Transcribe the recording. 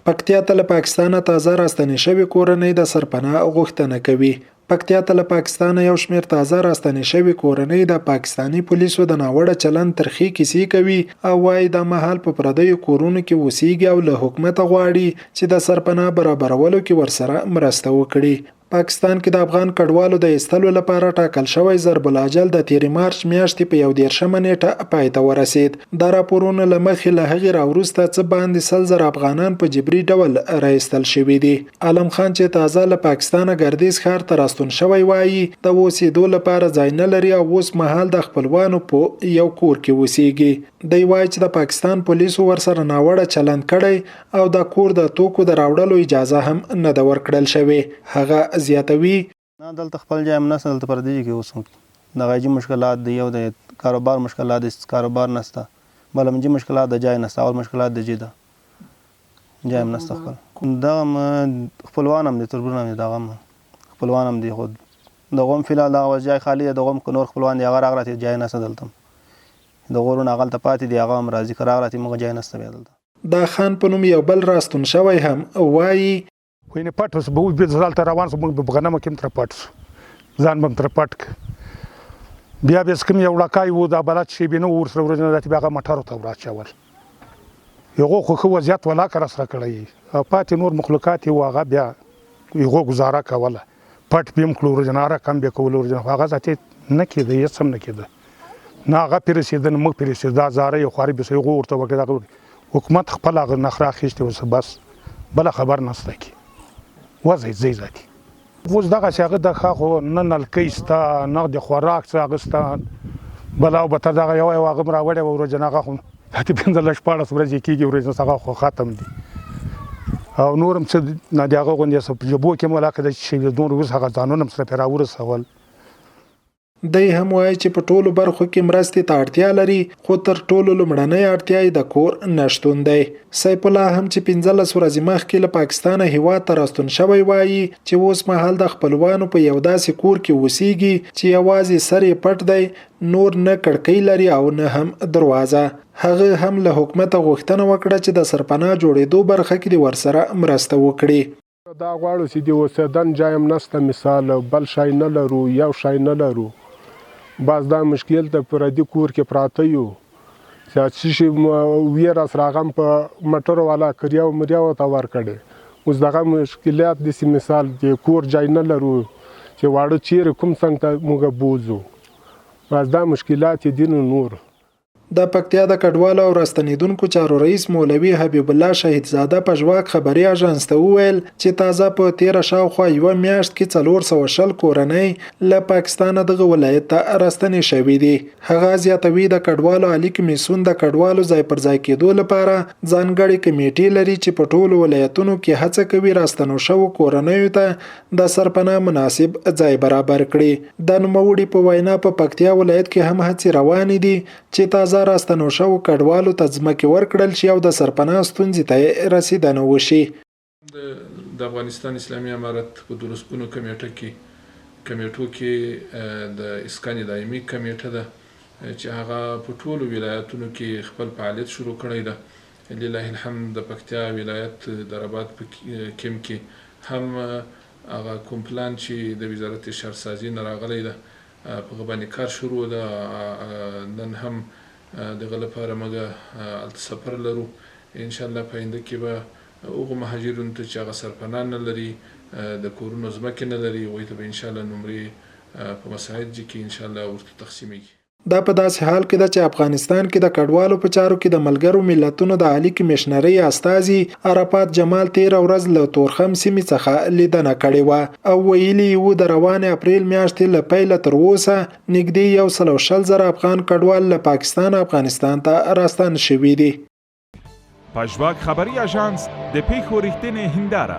پکتیا ته له پاکستانه تازه راستنې شوې کورنۍ د سرپناه غوښتنه کوي. پکتیا ته له پاکستانه یو شمېر تازه راستنې شوې کورنۍ د پاکستاني پولیسو د ناوړه چلند ترخې کیسې کوي او وایي دا مهال په پردیو کورونو کې اوسېږي او له حکومته غواړي چې د سرپناه برابرولو کې ورسره مرسته وکړي. پاکستان کې د افغان کډوالو د ایستلو لپاره ټاکل شوی ضرب الاجل د 13 مارچ میاشتې په 11 نیټه پای ته ورسید. دا راپورونه له مخې له هغې راوروسته څه باندې 100,000 افغانان په جبري ډول راایستل شوي دي. عالم خان چې تازه له پاکستانه ګردیز ښار ته راستون شوی وایي د اوسېدو لپاره ځای نه لري او اوس مهال د خپلوانو په یو کور کې اوسېږي. دی وایي چې د پاکستان پولیسو ورسره ناوړه چلند کړی او د کور د توکو د راوړلو اجازه هم نه ده ورکړل شوې. هغه زیاتوي نه دلته خپل جای هم نشته، دلته پردي کې اوسم. د غیجي مشکلات دی، یو د کاروبار مشکلات دی، کاروبار نشته. بلمجي مشکلات د جای نشته، اول مشکلات د جې ده جای هم نشته. خپل دغه خپلوان هم دي، تربرونه هم دي، دغه هم خپلوان هم دي. خود دغه هم فلحال دغه جای خالي دی، دغه هم نور خپلوان دي، هغه راغلي جای نشته دلته. د غورونه هغلته پاتې دي، هغه هم راځي که راغلي موږ جای نشته بیا دلته. دا خان په نوم یو بل راستون شوی هم وایي وینې پټ اوس به بیرته دلته روان شو، موږ په غنمو کې هم ترې پټ شو، ځان به هم ترې پټ کړ. بیا به کوم یو لکای و دا بلد شي بیا نه ورسره ورځنه داسې بیا هغه موټرو ته ور اچول. هغو خو ښه وضعیت ولاکه راسره کړی او پاتې نور مخلوقات یې و هغه بیا هغو ګزاره کوله. پټ به یې هم کړو ورځنه، هره کم به یې کولو ورځنه، خو هغه ذاتې نه کېده، هېڅ هم نه کېده. نه هغه پرې رسېده نه موږ پرې رسېده. دا زاره یو خواري بس هغو ورته وکړې، حکومت خپل هغه نخره اخیستې اوس بس بله خبر نشته کې وضع ځای ذاتي. اوس دغسې هغه د ښه خو نه نلکۍ شته نه د خوراک څه هغه شته. بله او بته دغه یو هغه هم راوړی وه ورځنه، هغه خو اتې 15-14 ورځې کېږي ورځنه، هغه خو ختم دي. او نور هم څه نه د هغه غوندې څه په جبو کې هم ولاکه د چې دومره اوس هغه ځانونه هم سره پرې راورسول. دی هم وایي چې په ټولو برخو کې مرستې ته اړتیا لري، خو تر ټولو لومړنۍ اړتیا یې د کور نشتون دی. سیف الله هم چې 15 ورځې مخکې له پاکستانه هیواد ته راستون شوی وایي چې اوس مهال د خپلوانو په یو داسې کور کې اوسېږي چې یوازې سر یې پټ دی، نور نه کړکۍ لري او نه هم دروازه. هغه هم له حکومته غوښتنه وکړه چې د سرپناه جوړېدو برخه کې د ورسره مرسته وکړي. دا غواړو چې د اوسېدن ځای هم نشته، مثال بل شی نه لرو، یو شی نه لرو. باز دا مشکل د پردي کور کې پراته یو چې څه شي ویره سره هغه هم په موټرو والا کریاو مریاو ته ورکړی. اوس دغه مشکلات داسې مثال د کور ځای نه لرو چې واړه چیرې کوم څنګ ته موږ بوځو. باز دا مشکلات دي نو نور. د پکتیا د کډوالو او راستنیدونکو چارو رئیس مولوي حبیب الله شهیدزاده په ژواک خبري اژانس ته وویل چې تازه په 13 شاوخوا یوه میاشت کې 460 کورنۍ له پاکستانه دغه ولایت ته راستنې شوي دي. هغه زیاتوي د کډوالو عالي کمیسیون د کډوالو ځای پر ځای کېدو لپاره ځانګړې کمیټې لري چې په ټولو ولایتونو کې هڅه کوي راستنو شوو کورنیو ته د سرپناه مناسب ځای برابر کړي. د نوموړي په وینا په پکتیا ولایت کې هم هڅې روانې دي چې تازه راستنو شوو کډوالو ته ځمکې ورکړل شي او د سرپناه ستونزې ته رسیدنه وشي. د افغانستان اسلامي امارت په 12 کمیټو کې د اسکان دایمي کمیټه ده چې هغه په ټولو ولایتونو کې خپل فعالیت شروع کړی ده. لله الحمد د پکتیا ولایت د رباط په کم کې هم هغه کوم پلان چې د وزارت شهرسازي نه راغلی ده په هغه باندې کار شروع ده. نن هم دغه لپاره موږ هلته سفر لرو. انشاءالله په آینده کې به هغو مهاجرونو ته چې هغه سرپناه نه لري، د کورونو ځمکې نه لري، هغوی ته به انشاءالله نمرې په مساعد کې انشاءالله ورته تقسیمیږي. دا په داسې حال کې ده چې افغانستان کې د کډوالو په چارو کې د ملګرو ملتونو د عالي کمیشنرۍ استازي عرفات جمال 13 ورځ له تورخم سیمې څخه لیدنه کړې وه او ویلي وو د روانې اپریل میاشتې له پیله تر اوسه نږدې 120,000 افغان کډوال له پاکستان افغانستان ته راستن شوي دي. پژواک خبري اژانس د پیښو رښتینې هنداره